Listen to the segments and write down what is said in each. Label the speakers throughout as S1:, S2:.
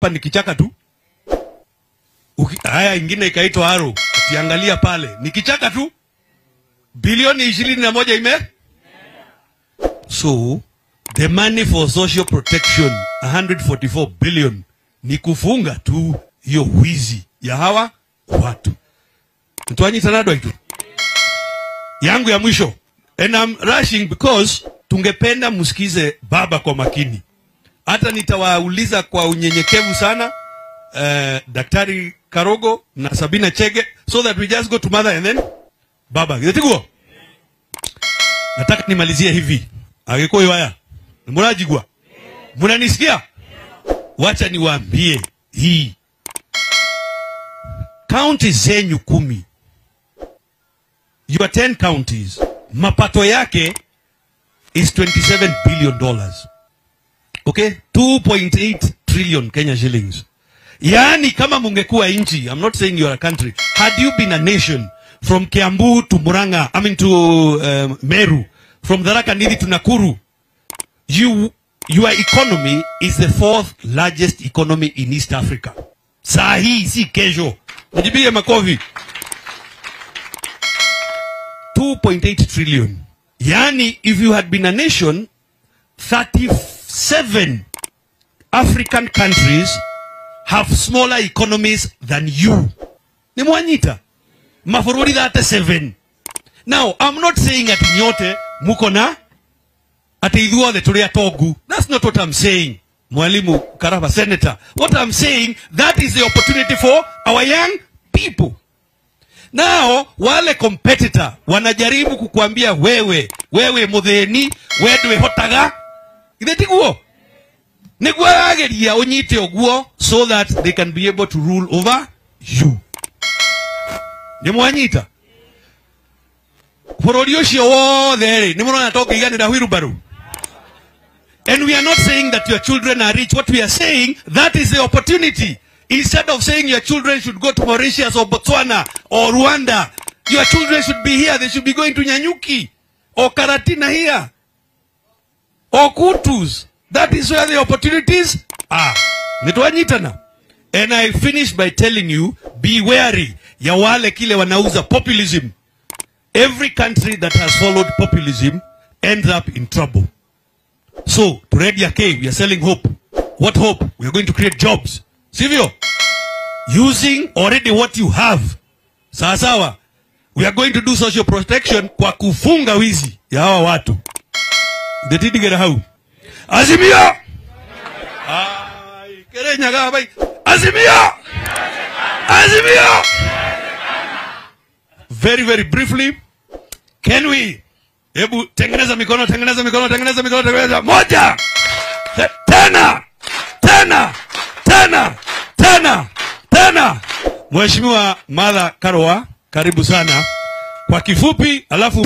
S1: hapa ni kichaka tu. Haya ingine ikaitwa Aro. Ukiangalia pale ni kichaka tu. Bilioni 21 ime. So the money for social protection 144 billion ni kufunga tu hiyo wizi ya hawa watu. Mtuanyi tanado itu. Yangu ya mwisho. And I'm rushing because tungependa musikize baba kwa makini. Hata nitawauliza kwa unyenyekevu sana Daktari Karogo na Sabina Chege so that we just go to mother and then baba. Gitiguo. Nataka nimalizie hivi. Ageko iwaya. Murajigwa. Munanisikia? Wacha niwaambie hii. County zenyu 10. Your 10 counties. Mapato yake is $27 billion. Okay? 2.8 trillion Kenya shillings. Yani kama mungekuwa inchi, I'm not saying you are a country. Had you been a nation from Kiambu to Muranga, to Meru, from Tharaka Nithi to Nakuru, your economy is the 4th largest economy in East Africa. Sahi, si kesho. Mujibie makofi. 2.8 trillion. Yani, if you had been a nation, 37 African countries have smaller economies than you. Ni mwanyita. Mafururi that 7. Now, I'm not saying at nyote mukona ati idhuo the tulia togu. That's not what I'm saying. Mwalimu Karaba Senator. What I'm saying, that is the opportunity for our young people. Now, wale competitor wanajaribu kukuambia wewe mutheni, wedwe hotaga. Idetiguo. Negwa ageria onyite oguo so that they can be able to rule over you. Nimwanyita. Fororioshio wo there. Nimona toka igani da Wirubaru. And we are not saying that your children are rich. What we are saying, that is the opportunity. Instead of saying your children should go to Mauritius or Botswana or Rwanda, your children should be here. They should be going to Nyanyuki or Karatina here or Kutus. That is where the opportunities are. Nituanyitana. And I finish by telling you, be wary. Ya wale kile wanauza populism. Every country that has followed populism ends up in trouble. So, to Redia K, we are selling hope. What hope? We are going to create jobs. Sivyo? Using already what you have. Sawasawa. We are going to do social protection kwa kufunga wizi ya hawa watu. Ndetidigera hau. Azimio! Ay, kerenya gabai. Azimio! Azimio! Very, very briefly, can we? Ebu, tengeneza mikono. Moja! Tena! Mheshimiwa Mother Karua, karibu sana. Kwa kifupi, alafu...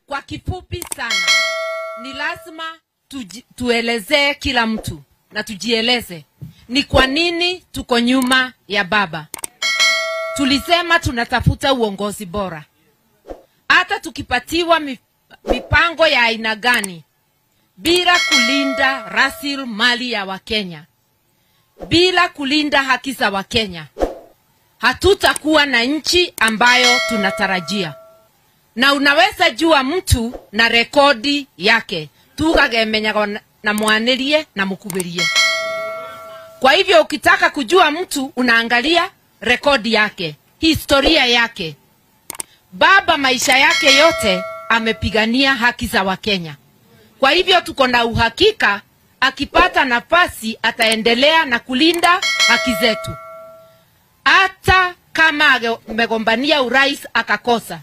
S2: Kwa kifupi sana, ni lazima tuelezee kila mtu na tujieleze ni kwa nini tuko nyuma ya baba. Tulisema tunatafuta uongozi bora. Hata tukipatiwa mipango ya aina gani, bila kulinda rasilimali ya Wakenya, bila kulinda haki za Wakenya, hatutakuwa na nchi ambayo tunatarajia. Na unaweza jua mtu na rekodi yake. Tukagemenya na muanirie na mukubirie. Kwa hivyo ukitaka kujua mtu unaangalia rekodi yake, historia yake. Baba maisha yake yote amepigania haki za Wakenya. Kwa hivyo tuko na uhakika akipata nafasi ataendelea na kulinda haki zetu. Hata kama amegombania urais akakosa,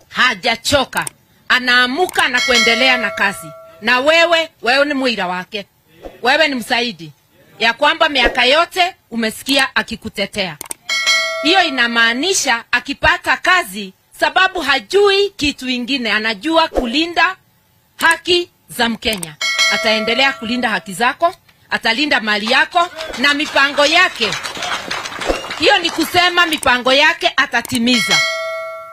S2: hajachoka, anaamuka na kuendelea na kazi. Na wewe ni muira wake. Wewe ni msaidi. Ya kwamba miaka yote umesikia akikutetea. Hiyo inamaanisha akipata kazi, sababu hajui kitu ingine, anajua kulinda haki za Mkenya. Ataendelea kulinda haki zako, atalinda mali yako na mipango yake. Hiyo ni kusema mipango yake atatimiza.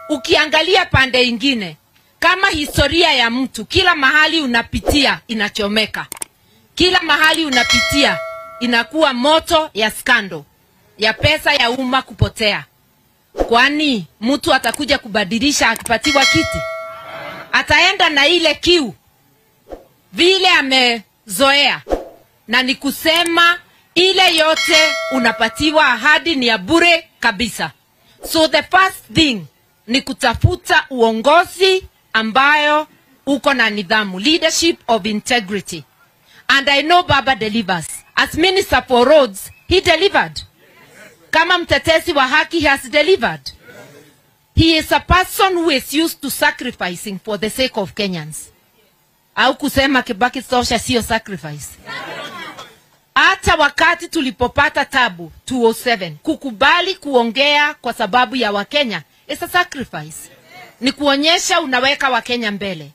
S2: Ukiangalia pande ingine, kama historia ya mtu, kila mahali unapitia inachomeka. Kila mahali unapitia inakuwa moto ya skando, ya pesa ya umma kupotea. Kwani mtu atakuja kubadilisha akipatiwa kiti? Ataenda na ile kiu vile amezoea. Na ni kusema ile yote unapatiwa ahadi ni ya bure kabisa. So the first thing ni kutafuta uongozi ambayo uko na nidhamu, leadership of integrity. And I know Baba delivers. As Minister for Roads, he delivered. Kama mtetezi wa haki, he has delivered. He is a person who is used to sacrificing for the sake of Kenyans. Au kusema Kibaki tosha sio sacrifice. Hata wakati tulipopata tabu 2007, kukubali kuongea kwa sababu ya Wakenya is a sacrifice. Ni kuonyesha unaweka Wakenya mbele.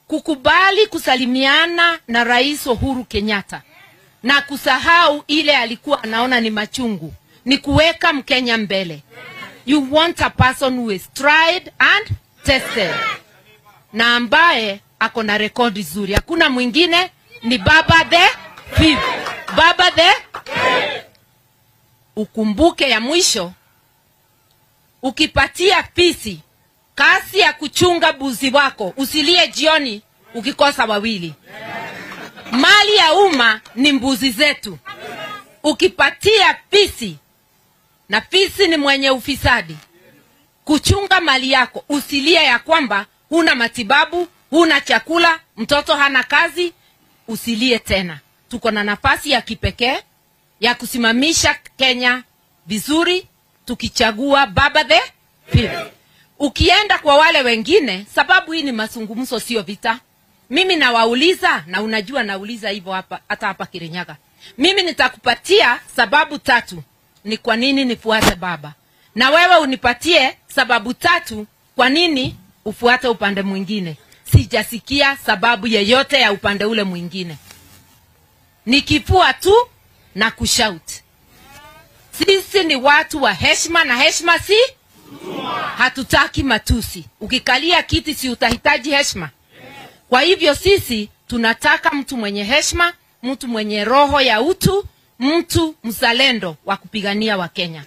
S2: Kukubali kusalimiana na Rais Uhuru Kenyatta na kusahau ile alikuwa anaona ni machungu, ni kuweka Mkenya mbele. You want a person who is tried and tested, na ambaye ako na rekodi nzuri. Hakuna mwingine, ni Baba the Fifth. Baba the Fifth. Ukumbuke ya mwisho, ukipatia fisi kasi ya kuchunga buzi wako, usilie jioni ukikosa wawili. Mali ya umma ni mbuzi zetu. Ukipatia fisi, na fisi ni mwenye ufisadi, kuchunga mali yako, usilie ya kwamba huna matibabu, huna chakula, mtoto hana kazi, usilie tena. Tuko na nafasi ya kipekee ya kusimamisha Kenya vizuri tukichagua Baba the Fifth. Ukienda kwa wale wengine, sababu hii ni mazungumzo sio vita. Mimi nawauliza, na unajua nauliza hivyo hapa, hata hapa Kirinyaga. Mimi nitakupatia sababu 3 ni kwa nini nifuate baba. Na wewe unipatie sababu 3 kwa nini ufuate upande mwingine. Sijasikia sababu yeyote ya upande ule mwingine. Nikifua tu na kushout. Sisi ni watu wa heshima, na heshima si hatutaki matusi. Ukikalia kiti si utahitaji heshima? Kwa hivyo sisi tunataka mtu mwenye heshima, mtu mwenye roho ya utu, mtu mzalendo wa kupigania wa Kenya.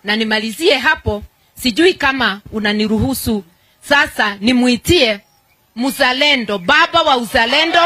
S2: Na nimalizie hapo, sijui kama unaniruhusu sasa nimuitie mzalendo, baba wa uzalendo.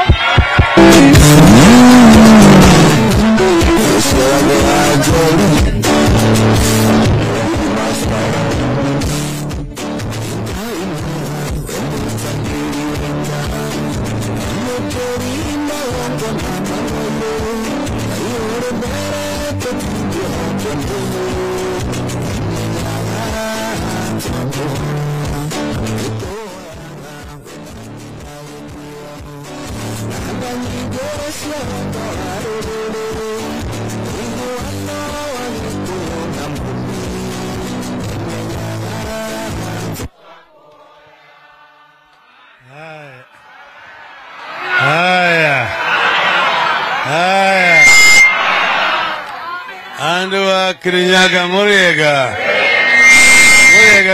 S3: Andu wa Kirinyaga Muriega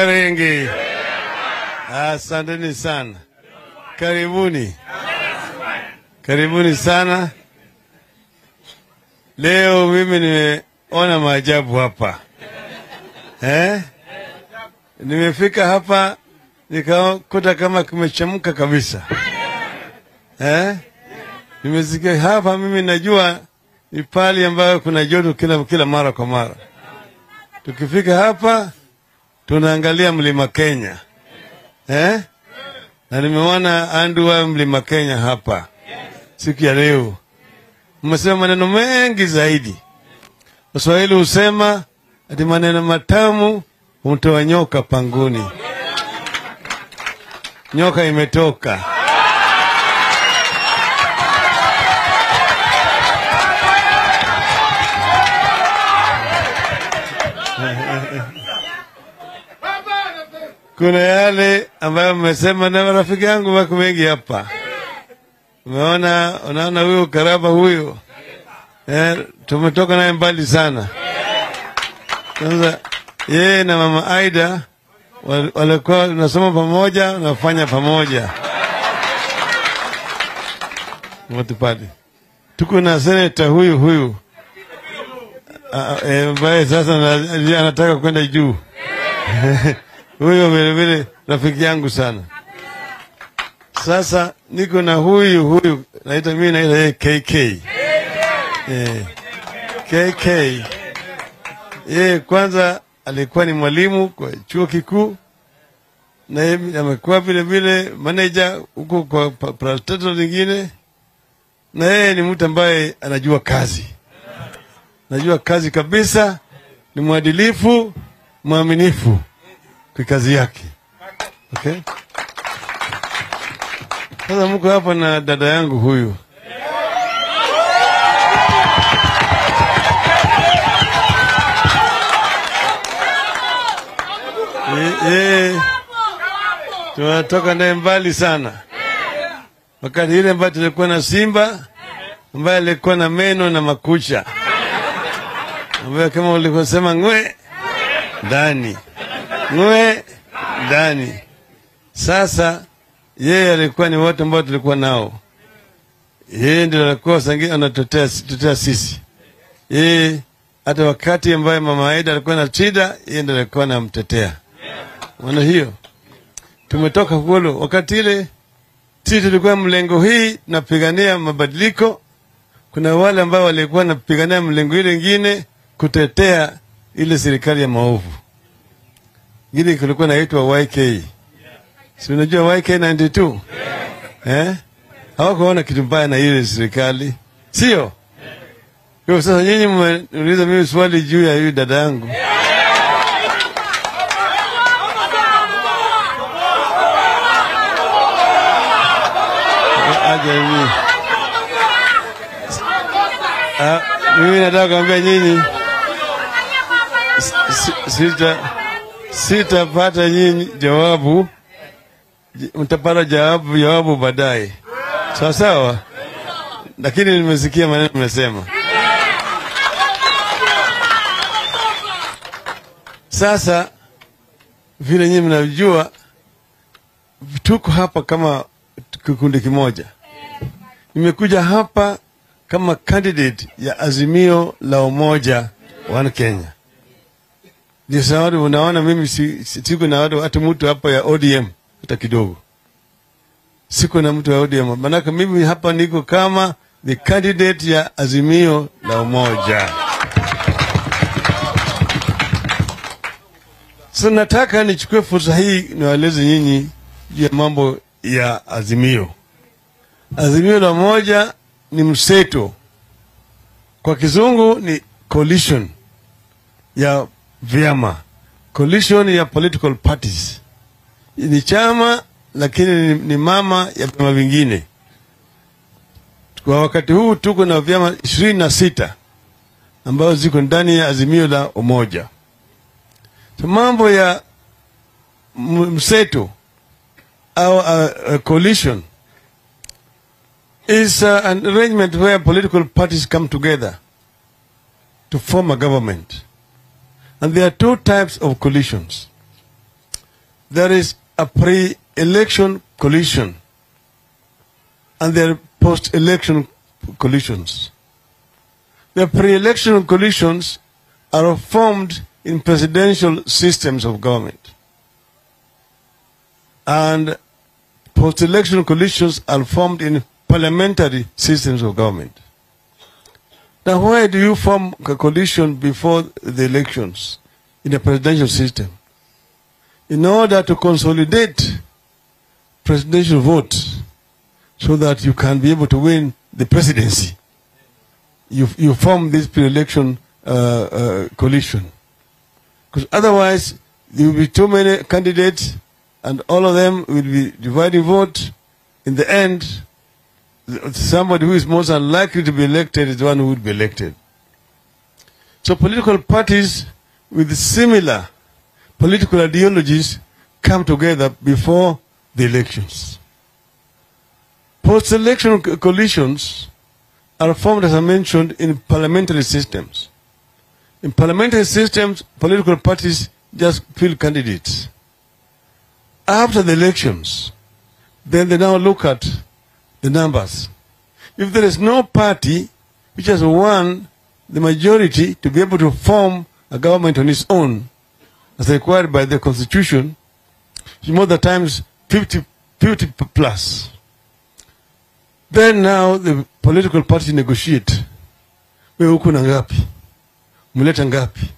S3: rengi. Asanteni sana. Karibuni. Karibuni sana. Leo mimi nimeona maajabu hapa. Nimefika hapa nikakuta kama kumechemka kabisa. Nimesikia hapa, mimi najua ni pali ambayo kuna joto kila mara kwa mara. Tukifika hapa tunaangalia mlima Kenya. Na nimeona Andu wa mlima Kenya hapa siku ya leo. Mmesema maneno mengi zaidi. Waswahili husema ati maneno matamu humtoa nyoka panguni. Nyoka imetoka. Kuna yale ambayo mmesema, na rafiki yangu wako wengi hapa. Unaona huyo karaba huyo. Tumetoka naye mbali sana. Sasa yeye na mama Aida walikuwa wanasoma pamoja, wanafanya pamoja. Mtupati. Tuko na seneta huyu ambaye sasa anataka kwenda juu. Huyo vile rafiki yangu sana. Sasa niko na huyu naita yeye KK. KK. Yeye kwanza alikuwa ni mwalimu kwa chuo kikuu na yeye amekuwa vile manager huko kwa parastatal nyingine, na yeye ni mtu ambaye anajua kazi. Najua kazi kabisa, ni mwadilifu, mwaminifu kwa kazi yake. Okay? Sasa mko hapa na dada yangu huyu. Tunatoka naye mbali sana. Wakati ile ambayo tulikuwa na simba ambaye alikuwa na meno na makucha, ambaye kama ulivyosema ngwe ndani, ngwe ndani. Sasa yeye alikuwa ni wote ambao tulikuwa nao. Yeye ndiye alikuwa sangi anatutetea sisi. Yeye hata wakati ambaye mama Aida alikuwa na shida, yeye ndiye alikuwa anamtetea. Maana hiyo tumetoka kule wakati ile sisi tulikuwa mlengo hii napigania mabadiliko. Kuna wale ambao walikuwa napigania mlengo ile nyingine kutetea ile serikali ya maovu. Ngine kulikuwa naitwa YK. Si unajua YK 92? Hawakuona kitu mbaya na ile serikali. Sio? Kwa sasa nyinyi mmeuliza mimi swali juu ya huyu dada yangu. Mimi nataka kuambia nyinyi sitapata nyinyi jawabu, mtapata jawabu baadaye. Sawa sawa? Lakini nimesikia maneno mmesema. Sasa vile nyinyi mnajua tuko hapa kama kikundi kimoja. Nimekuja hapa kama candidate ya Azimio la Umoja One Kenya. Ndio sababu unaona mimi siko na watu mtu hapa ya ODM hata kidogo. Siko na mtu wa ODM. Maana mimi hapa niko kama the candidate ya Azimio la Umoja. So nataka nichukue fursa hii niwaeleze nyinyi juu ya mambo ya Azimio. Azimio la Umoja ni mseto. Kwa kizungu ni coalition ya vyama. Coalition ya political parties. Ni chama lakini ni mama ya vyama vingine. Kwa wakati huu tuko na vyama 26 ambao ziko ndani ya Azimio la Umoja. So mambo ya mseto au coalition is an arrangement where political parties come together to form a government. And there are two types of coalitions. There is a pre-election coalition and there are post-election coalitions. The pre-election coalitions are formed in presidential systems of government. And post-election coalitions are formed in parliamentary systems of government. Now, why do you form a coalition before the elections in a presidential system? In order to consolidate presidential votes so that you can be able to win the presidency. You form this pre-election coalition. Because otherwise, there will be too many candidates and all of them will be dividing vote. In the end, somebody who is most unlikely to be elected is the one who would be elected. So political parties with similar political ideologies come together before the elections. Post-election coalitions are formed, as I mentioned, in parliamentary systems. In parliamentary systems, political parties just field candidates. After the elections, then they now look at the numbers. If there is no party which has won the majority to be able to form a government on its own, as required by the Constitution, more than times 50 plus. Then now the political party negotiate. Wewe huku na ngapi? Muleta ngapi?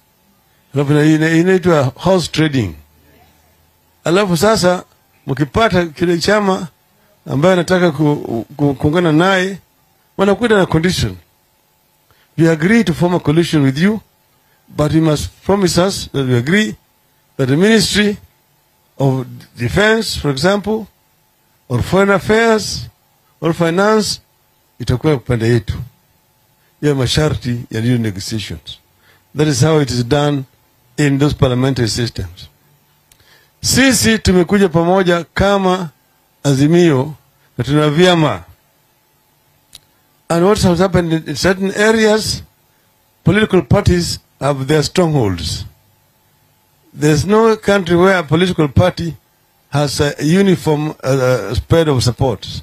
S3: Alafu inaitwa house trading. Alafu sasa mkipata kile chama ambaye anataka kuungana naye, wanakuja na condition. We agree to form a coalition with you, but you must promise us that we agree that the Ministry of Defense, for example, or Foreign Affairs, or Finance, itakuwa upande yetu. Ya masharti ya new negotiations. That is how it is done in those parliamentary systems. Sisi tumekuja pamoja kama Azimio na tuna vyama. And what has happened in certain areas, political parties have their strongholds. There's no country where a political party has a uniform spread of support.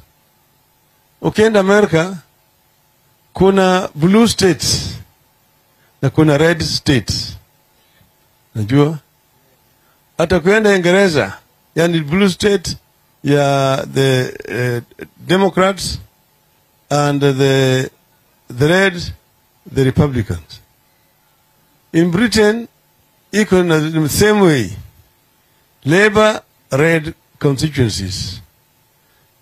S3: Ukienda America, kuna blue states na kuna red states. Najua? Hata kuenda Uingereza, yani blue state ya the Democrats and the red, the Republicans. In Britain, iko na the same way. Labor, red constituencies.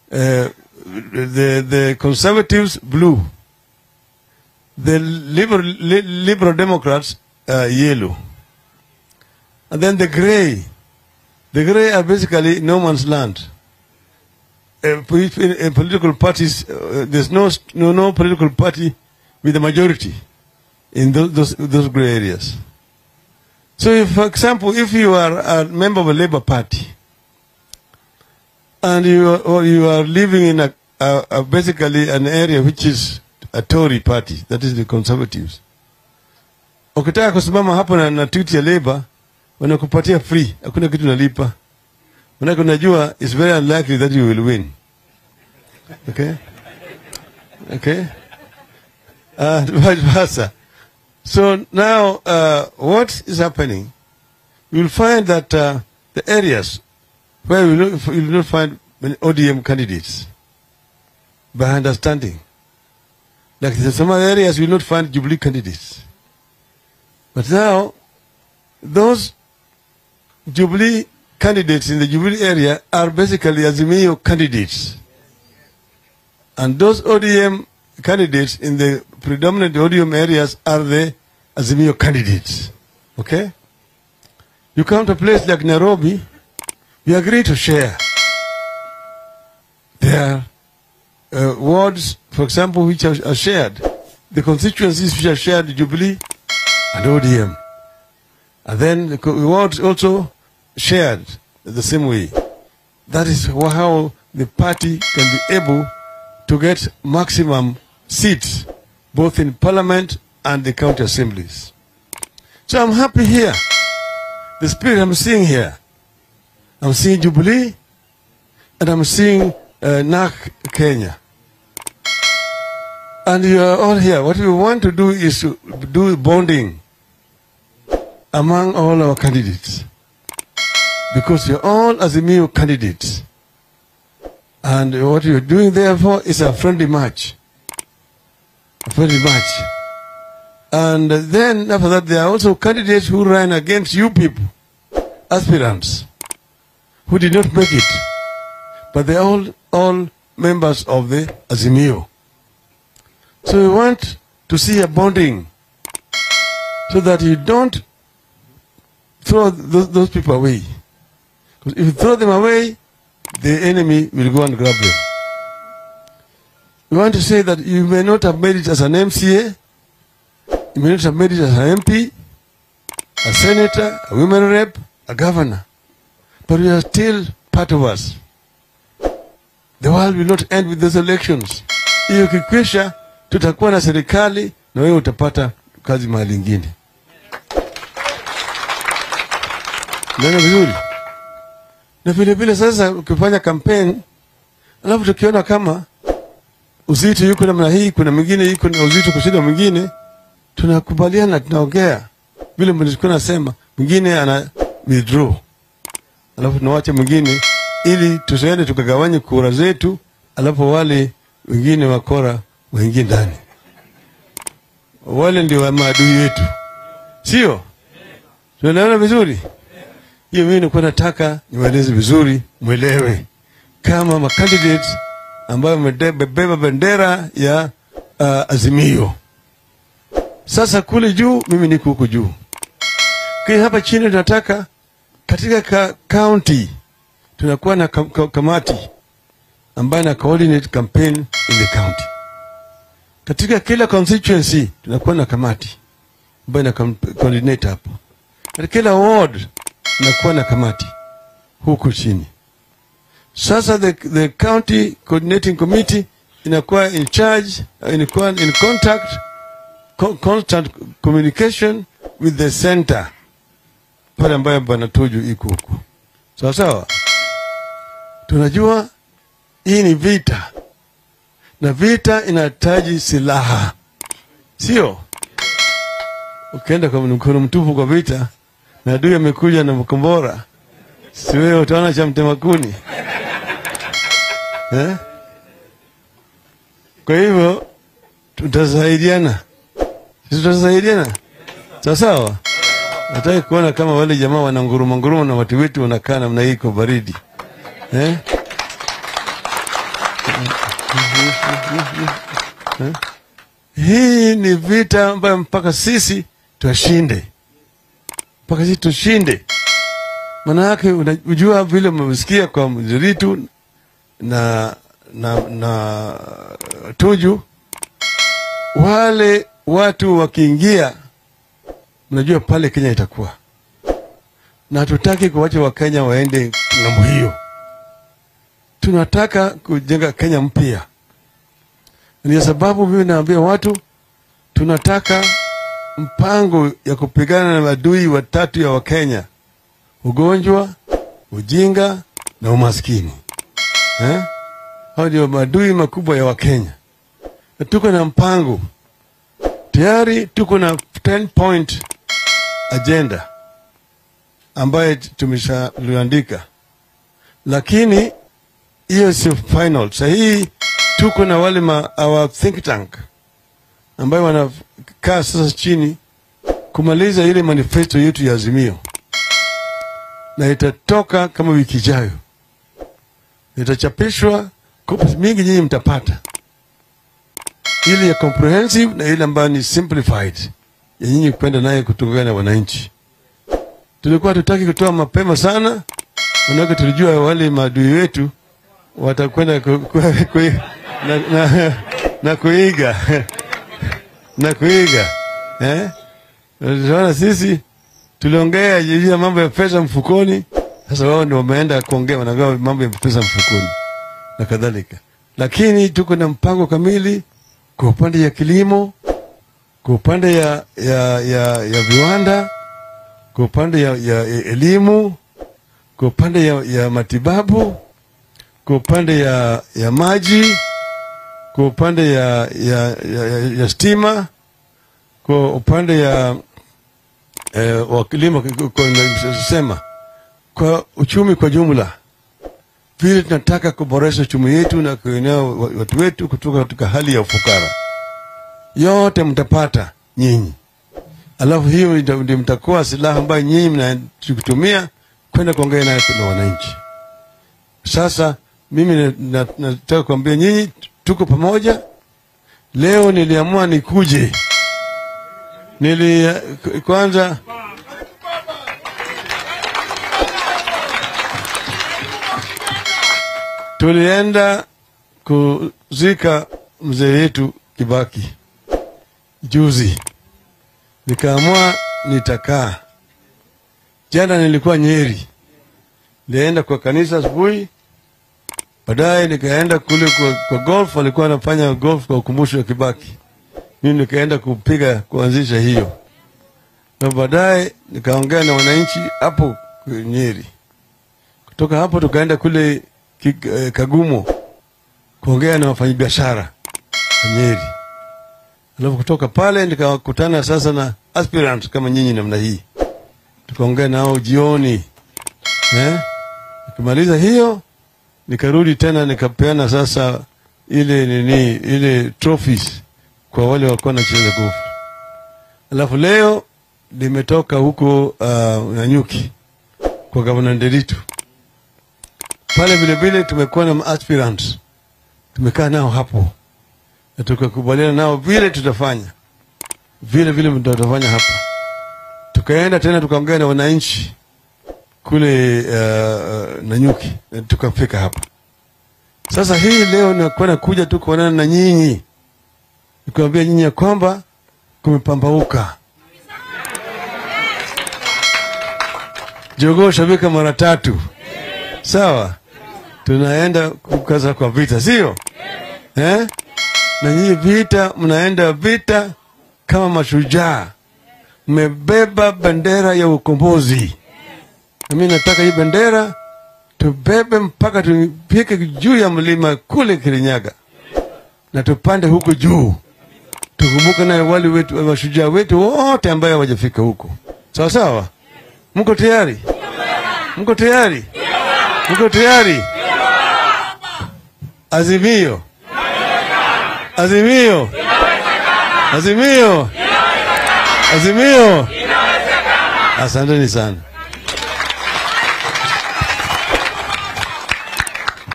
S3: The Conservatives, blue. The Liberal Democrats, yellow. And then the grey. The grey are basically no man's land. In political parties, there's no political party with a majority in those grey areas. So, if, for example, if you are a member of a Labour Party and you are living in basically an area which is a Tory party, that is the Conservatives, ukitaka kusimama hapo na tweet ya Labour, wanakupatia free, hakuna kitu nalipa. Manake unajua it's very unlikely that you will win. Okay? Okay? Vice versa. So now, what is happening? You will find that the areas where you will not find many ODM candidates, by understanding. Like some other areas you will not find Jubilee candidates. But now, those Jubilee candidates in the Jubilee area are basically Azimio candidates. And those ODM candidates in the predominant ODM areas are the Azimio candidates. Okay? You come to a place like Nairobi, you agree to share. There are wards, for example, which are shared. The constituencies which are shared, Jubilee and ODM. And then the wards also shared the same way. That is how the party can be able to get maximum seats, both in parliament and the county assemblies. So I'm happy here. The spirit I'm seeing here. I'm seeing Jubilee and I'm seeing NAC Kenya. And you are all here. What we want to do is to do bonding among all our candidates. Because you're all Azimio candidates. And what you're doing therefore is a friendly match. A friendly match. And then after that there are also candidates who ran against you people, aspirants, who did not make it. But they're all members of the Azimio. So we want to see a bonding so that you don't throw those people away. Because if you throw them away, the enemy will go and grab them. We want to say that you may not have made it as an MCA, you may not have made it as an MP, a senator, a women rep, a governor, but we are still part of us. The world will not end with those elections. Hiyo kikwisha, tutakuwa na serikali na wewe utapata kazi mahali ingine. Ndio vizuri. Na vile vile sasa ukifanya campaign, alafu tukiona kama uzito yuko namna hii, kuna mwingine yuko na uzito kushinda mwingine, tunakubaliana, tunaongea. Vile mlikuwa nasema, mwingine ana withdraw. Alafu tunaacha mwingine ili tusiende tukagawanye kura zetu, alafu wale wengine wakora waingie ndani. Wale ndio maadui wetu. Sio? Tunaelewana vizuri? Hiyo mimi nilikuwa nataka niwaeleze vizuri, mwelewe kama ma candidates ambao wamebeba bendera ya Azimio. Sasa kule juu mimi niko huko juu. Kwa hapa chini tunataka katika county tunakuwa na kamati ambayo na coordinate campaign in the county. Katika kila constituency tunakuwa na kamati ambayo na coordinate hapo. Katika kila ward tunakuwa na kamati huko chini. Sasa the county coordinating committee inakuwa in charge, inakuwa in contact, constant communication with the center pale ambayo Bwana Tuju iko huko. Sawa sawa. Tunajua hii ni vita. Na vita inahitaji silaha. Sio? Ukienda kwa mkono mtupu kwa vita, na adui amekuja na mkombora, si wewe utaona cha mtema kuni. Kwa hivyo tutasaidiana. Sisi tutasaidiana. Sawa sawa. Nataka kuona kama wale jamaa wananguruma na watu wetu wanakaa namna hii kwa baridi. Hii ni vita ambayo mpaka sisi tushinde. Mpaka sisi tushinde. Maana yake unajua vile mmesikia kwa Mziritu na Tuju, wale watu wakiingia, mnajua pale Kenya itakuwa. Na hatutaki kuwacha Wakenya waende ng'ambo hiyo. Tunataka kujenga Kenya mpya. Ni sababu mimi naambia watu tunataka mpango ya kupigana na maadui watatu ya Wakenya: ugonjwa, ujinga na umaskini. Hao ndio maadui makubwa ya Wakenya. Na tuko na mpango. Tayari tuko na 10-point agenda ambaye tumeshaandika. Lakini hiyo si final. Sahi tuko na wale our think tank ambayo wanakaa sasa chini kumaliza ile manifesto yetu ya Azimio. Na itatoka kama wiki ijayo. Itachapishwa, copies mingi nyinyi mtapata. Ile ya comprehensive na ile ambayo ni simplified, ya nyinyi kwenda naye kutunga na wananchi. Tulikuwa tutaki kutoa mapema sana, manake tulijua wale maadui wetu watakwenda na kuiga. Na kuiga. Tunaona sisi tuliongea juu ya mambo ya pesa mfukoni, sasa wao ndio wameenda kuongea wanagawa mambo ya pesa mfukoni na kadhalika. Lakini tuko na mpango kamili kwa upande ya kilimo, kwa upande ya viwanda, kwa upande ya elimu, kwa upande ya matibabu, kwa upande ya maji, kwa upande ya stima, kwa upande ya kilimo, kwa uchumi kwa jumla. Vile tunataka kuboresha uchumi yetu na kuinua watu wetu kutoka katika hali ya ufukara. Yote mtapata nyinyi. Alafu hiyo ndio mtakuwa silaha ambayo nyinyi mnatumia kwenda kuongea na wananchi. Sasa mimi nataka kuambia nyinyi tuko pamoja. Leo niliamua nikuje. Kwanza tulienda kuzika mzee wetu Kibaki juzi. Nikaamua nitakaa. Jana nilikuwa Nyeri. Nilienda kwa kanisa asubuhi. Baadaye nikaenda kule kwa golf, alikuwa anafanya golf kwa ukumbusho wa Kibaki. Mimi nikaenda kuanzisha hiyo. Na baadaye nikaongea na wananchi hapo Nyeri. Kutoka hapo tukaenda kule Kagumo kuongea na wafanyabiashara Nyeri. Alafu kutoka pale nikakutana sasa na aspirants kama nyinyi namna hii. Tukaongea nao jioni. Nikimaliza hiyo nikarudi tena nikapeana sasa ile trophies kwa wale walikuwa wanacheza golf. Alafu leo nimetoka huko Nanyuki kwa Governor Nderitu. Pale vile vile tumekuwa na aspirants. Tumekaa nao hapo. Na tukakubaliana nao vile tutafanya. Vile tutafanya hapa. Tukaenda tena tukaongea na wananchi kule Nanyuki. Na tukafika hapa. Sasa hii leo nakuwa kuja tu kuonana na nyinyi. Nikwambia nyinyi ya kwamba kumepambauka. Jogoo shabika mara 3. Sawa? Tunaenda kukaza kwa vita, sio? Na nyinyi vita, mnaenda vita kama mashujaa. Mmebeba bendera ya ukombozi. Na mimi nataka hii bendera tubebe mpaka tupike juu ya mlima kule Kirinyaga. Na tupande huko juu. Tukumbuke na wale wetu mashujaa wetu wote ambao hawajafika huko. Sawa sawa? Mko tayari? Mko tayari? Mko tayari? Azimio. Azimio. Azimio. Azimio. Asanteni sana.